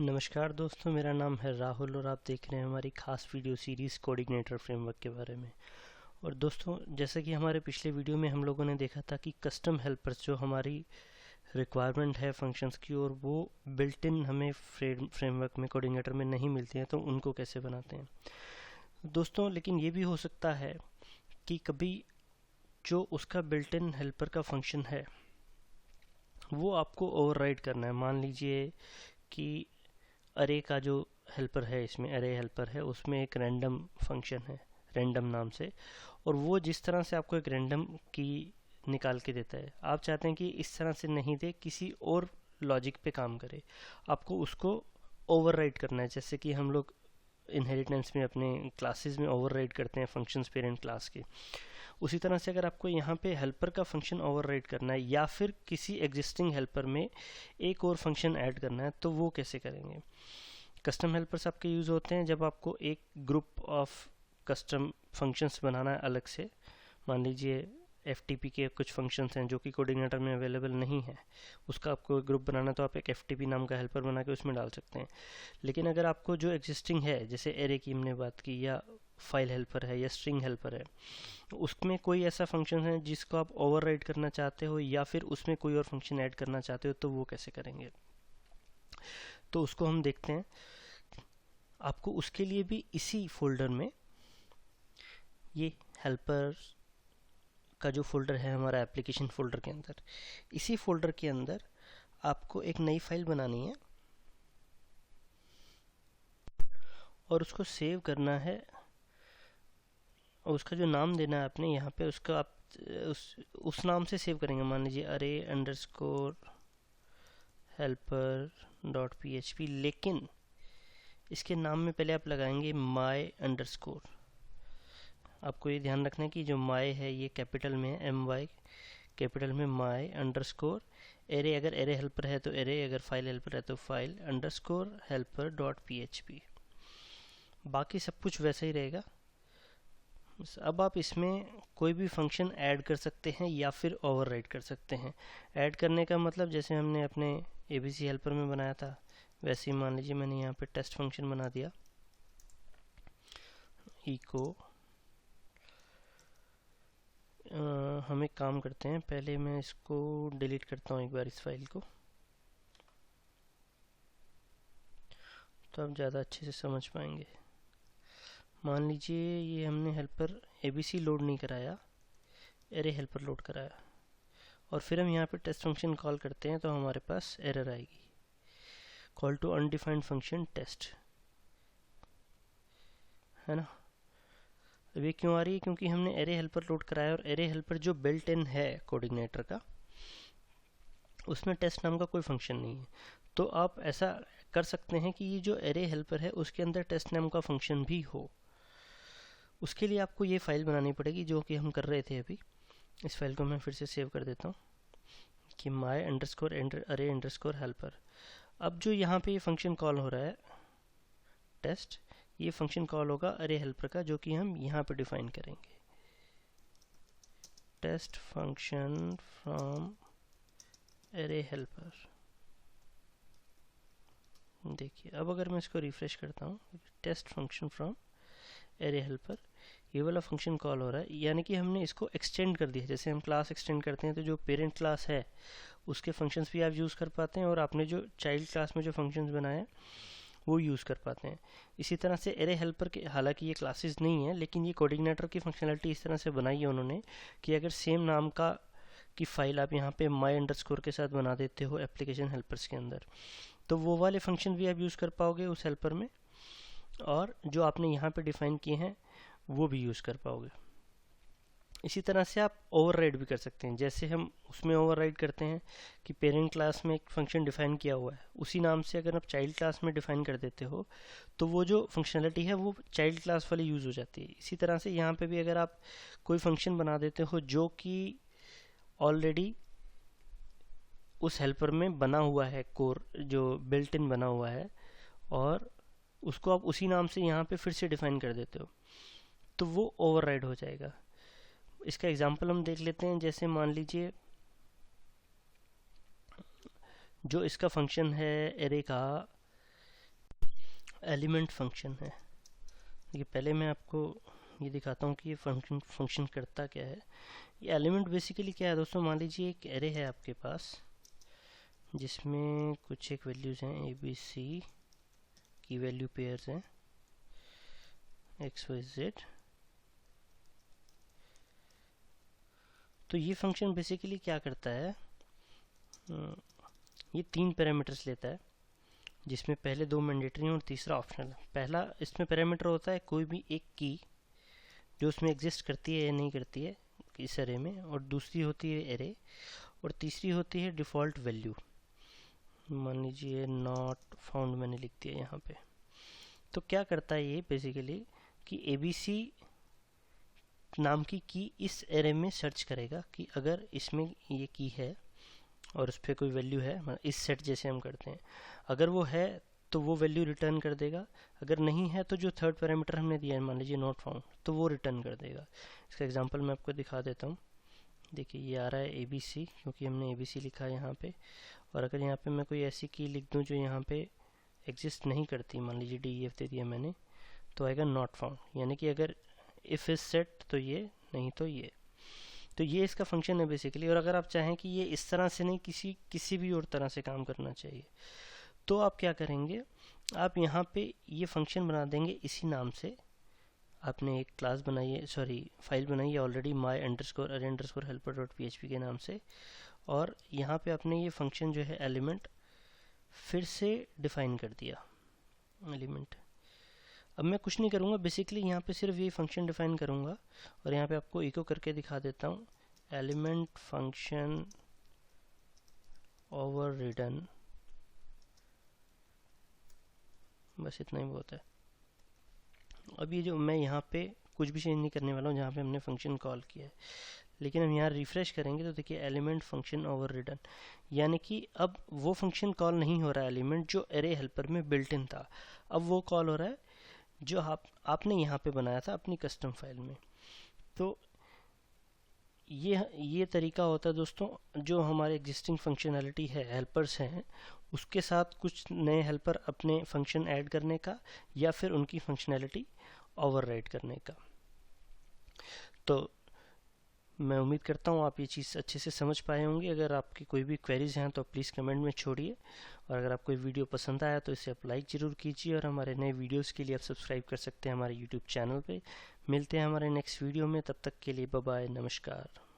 नमस्कार दोस्तों, मेरा नाम है राहुल और आप देख रहे हैं हमारी खास वीडियो सीरीज़ कोऑर्डिनेटर फ्रेमवर्क के बारे में। और दोस्तों, जैसा कि हमारे पिछले वीडियो में हम लोगों ने देखा था कि कस्टम हेल्पर्स जो हमारी रिक्वायरमेंट है फंक्शंस की, और वो बिल्ट इन हमें फ्रेमवर्क में कोऑर्डिनेटर में नहीं मिलती हैं, तो उनको कैसे बनाते हैं दोस्तों। लेकिन ये भी हो सकता है कि कभी जो उसका बिल्ट इन हेल्पर का फंक्शन है वो आपको ओवरराइड करना है। मान लीजिए कि अरे का जो हेल्पर है, इसमें अरे हेल्पर है, उसमें एक रैंडम फंक्शन है रैंडम नाम से, और वो जिस तरह से आपको एक रैंडम की निकाल के देता है, आप चाहते हैं कि इस तरह से नहीं दे, किसी और लॉजिक पे काम करे। आपको उसको ओवरराइड करना है, जैसे कि हम लोग इनहेरिटेंस में अपने क्लासेस में ओवरराइड करते हैं फंक्शंस पेरेंट क्लास के। उसी तरह से अगर आपको यहाँ पे हेल्पर का फंक्शन ओवरराइड करना है या फिर किसी एग्जिस्टिंग हेल्पर में एक और फंक्शन ऐड करना है, तो वो कैसे करेंगे। कस्टम हेल्पर्स आपके यूज़ होते हैं जब आपको एक ग्रुप ऑफ कस्टम फंक्शंस बनाना है अलग से। मान लीजिए FTP के कुछ फंक्शंस हैं जो कि कोऑर्डिनेटर में अवेलेबल नहीं है, उसका आपको एक ग्रुप बनाना, तो आप एक FTP नाम का हेल्पर बना के उसमें डाल सकते हैं। लेकिन अगर आपको जो एग्जिस्टिंग है, जैसे एरे की हमने बात की, या फाइल हेल्पर है या स्ट्रिंग हेल्पर है, उसमें कोई ऐसा फंक्शन है जिसको आप ओवरराइड करना चाहते हो या फिर उसमें कोई और फंक्शन ऐड करना चाहते हो, तो वो कैसे करेंगे। तो उसको हम देखते हैं। आपको उसके लिए भी इसी फोल्डर में, ये हेल्पर का जो फोल्डर है हमारा एप्लीकेशन फोल्डर के अंदर, इसी फोल्डर के अंदर आपको एक नई फाइल बनानी है और उसको सेव करना है। और उसका जो नाम देना है आपने यहाँ पे, उसका आप उस नाम से सेव करेंगे। मान लीजिए अरे अंडरस्कोर हेल्पर डॉट PHP, लेकिन इसके नाम में पहले आप लगाएंगे माई अंडरस्कोर। आपको ये ध्यान रखना है कि जो माई है ये कैपिटल में है, MY कैपिटल में, माई अंडरस्कोर एरे, अगर एरे हेल्पर है तो एरे, अगर फाइल हेल्पर है तो file underscore helper dot PHP। बाकी सब कुछ वैसा ही रहेगा। अब आप इसमें कोई भी फंक्शन ऐड कर सकते हैं या फिर ओवरराइड कर सकते हैं। ऐड करने का मतलब, जैसे हमने अपने ABC हेल्पर में बनाया था, वैसे ही मान लीजिए मैंने यहाँ पे टेस्ट फंक्शन बना दिया, इको। हम एक काम करते हैं, पहले मैं इसको डिलीट करता हूँ एक बार इस फाइल को, तो आप ज़्यादा अच्छे से समझ पाएंगे। मान लीजिए ये हमने हेल्पर ABC लोड नहीं कराया, एरे हेल्पर लोड कराया, और फिर हम यहाँ पे टेस्ट फंक्शन कॉल करते हैं, तो हमारे पास एरर आएगी, call to undefined function test, है ना। अब ये क्यों आ रही है, क्योंकि हमने एरे हेल्पर लोड कराया, और एरे हेल्पर जो बिल्ट इन है कोऑर्डिनेटर का, उसमें टेस्ट नाम का कोई फंक्शन नहीं है। तो आप ऐसा कर सकते हैं कि ये जो एरे हेल्पर है उसके अंदर टेस्ट नाम का फंक्शन भी हो। उसके लिए आपको ये फाइल बनानी पड़ेगी जो कि हम कर रहे थे अभी। इस फाइल को मैं फिर से सेव कर देता हूँ कि माई अंडरस्कोर अरे अंडरस्कोर हेल्पर। अब जो यहाँ पे ये फंक्शन कॉल हो रहा है टेस्ट, ये फंक्शन कॉल होगा अरे हेल्पर का, जो कि हम यहाँ पे डिफाइन करेंगे, test function from array helper. देखिए अब अगर मैं इसको रिफ्रेश करता हूँ, test function from array helper, ये वाला फंक्शन कॉल हो रहा है। यानी कि हमने इसको एक्सटेंड कर दिया। जैसे हम क्लास एक्सटेंड करते हैं तो जो पेरेंट क्लास है उसके फंक्शंस भी आप यूज़ कर पाते हैं, और आपने जो चाइल्ड क्लास में जो फंक्शंस बनाए हैं वो यूज़ कर पाते हैं। इसी तरह से एरे हेल्पर के, हालांकि ये क्लासेस नहीं है, लेकिन ये कोऑर्डिनेटर की फंक्शनलिटी इस तरह से बनाई है उन्होंने कि अगर सेम नाम का की फाइल आप यहाँ पे माई अंडरस्कोर के साथ बना देते हो एप्लीकेशन हेल्पर्स के अंदर, तो वो वाले फंक्शन भी आप यूज़ कर पाओगे उस हेल्पर में, और जो आपने यहाँ पे डिफाइन किए हैं वो भी यूज़ कर पाओगे। इसी तरह से आप ओवरराइड भी कर सकते हैं। जैसे हम उसमें ओवरराइड करते हैं कि पेरेंट क्लास में एक फंक्शन डिफाइन किया हुआ है, उसी नाम से अगर आप चाइल्ड क्लास में डिफाइन कर देते हो तो वो जो फंक्शनलिटी है वो चाइल्ड क्लास वाली यूज़ हो जाती है। इसी तरह से यहाँ पे भी अगर आप कोई फंक्शन बना देते हो जो कि ऑलरेडी उस हेल्पर में बना हुआ है, कोर जो बिल्ट इन बना हुआ है, और उसको आप उसी नाम से यहाँ पे फिर से डिफाइन कर देते हो, तो वो ओवरराइड हो जाएगा। इसका एग्जांपल हम देख लेते हैं। जैसे मान लीजिए जो इसका फंक्शन है एरे का, एलिमेंट फंक्शन है। देखिए पहले मैं आपको ये दिखाता हूँ कि ये फंक्शन करता क्या है। ये एलिमेंट बेसिकली क्या है दोस्तों, मान लीजिए एक एरे है आपके पास जिसमें कुछ एक वैल्यूज़ हैं, ए बी सी की वैल्यू पेयर्स हैं, एक्स वाई जेड। तो ये फंक्शन बेसिकली क्या करता है, ये 3 पैरामीटर्स लेता है जिसमें पहले 2 मैंडेटरी हैं और तीसरा ऑप्शनल है। पहला इसमें पैरामीटर होता है कोई भी एक की जो उसमें एग्जिस्ट करती है या नहीं करती है इस एरे में, और दूसरी होती है एरे, और तीसरी होती है डिफ़ॉल्ट वैल्यू। मान लीजिए नॉट फाउंड मैंने लिख दिया यहाँ पे। तो क्या करता है ये बेसिकली कि ABC नाम की इस एरे में सर्च करेगा कि अगर इसमें ये की है और उस पर कोई वैल्यू है, मतलब इस सेट जैसे हम करते हैं, अगर वो है तो वो वैल्यू रिटर्न कर देगा, अगर नहीं है तो जो थर्ड पैरामीटर हमने दिया है मान लीजिए नॉट फाउंड, तो वो रिटर्न कर देगा। इसका एग्जांपल मैं आपको दिखा देता हूँ। देखिए ये आ रहा है ABC, क्योंकि हमने ABC लिखा है यहाँ पे, और अगर यहाँ पे मैं कोई ऐसी की लिख दूँ जो यहाँ पे एग्जिस्ट नहीं करती, मान लीजिए DEF दे दिया मैंने, तो आएगा नॉट फाउंड, यानी कि अगर इफ़ इज सेट तो ये, नहीं तो ये। तो ये इसका फंक्शन है बेसिकली। और अगर आप चाहें कि ये इस तरह से नहीं किसी भी और तरह से काम करना चाहिए, तो आप क्या करेंगे, आप यहाँ पे ये फंक्शन बना देंगे इसी नाम से। आपने एक क्लास बनाई है, सॉरी फाइल बनाई है ऑलरेडी, my_array_helper.php के नाम से, और यहाँ पे आपने ये फंक्शन जो है एलिमेंट फिर से डिफाइन कर दिया एलिमेंट। अब मैं कुछ नहीं करूँगा, बेसिकली यहाँ पे सिर्फ ये फंक्शन डिफाइन करूँगा, और यहाँ पे आपको इको करके दिखा देता हूँ, एलिमेंट फंक्शन ओवर रिडन, बस इतना ही बहुत है। अब ये जो मैं यहाँ पे कुछ भी चेंज नहीं करने वाला हूँ जहाँ पे हमने फंक्शन कॉल किया है, लेकिन हम यहाँ रिफ्रेश करेंगे तो देखिए एलिमेंट फंक्शन ओवर रिडन, यानी कि अब वो फंक्शन कॉल नहीं हो रहा है एलिमेंट जो एरे हेल्पर में बिल्ट इन था, अब वो कॉल हो रहा है जो आपने यहाँ पे बनाया था अपनी कस्टम फाइल में। तो ये तरीका होता है दोस्तों, जो हमारे एग्जिस्टिंग फंक्शनैलिटी है, हेल्पर्स हैं, उसके साथ कुछ नए हेल्पर अपने फंक्शन ऐड करने का, या फिर उनकी फंक्शनैलिटी ओवरराइड करने का। तो मैं उम्मीद करता हूँ आप ये चीज़ अच्छे से समझ पाए होंगे। अगर आपकी कोई भी क्वेरीज हैं तो प्लीज़ कमेंट में छोड़िए, और अगर आपको वीडियो पसंद आया तो इसे आप लाइक ज़रूर कीजिए, और हमारे नए वीडियोस के लिए आप सब्सक्राइब कर सकते हैं हमारे यूट्यूब चैनल पे। मिलते हैं हमारे नेक्स्ट वीडियो में, तब तक के लिए बाय बाय, नमस्कार।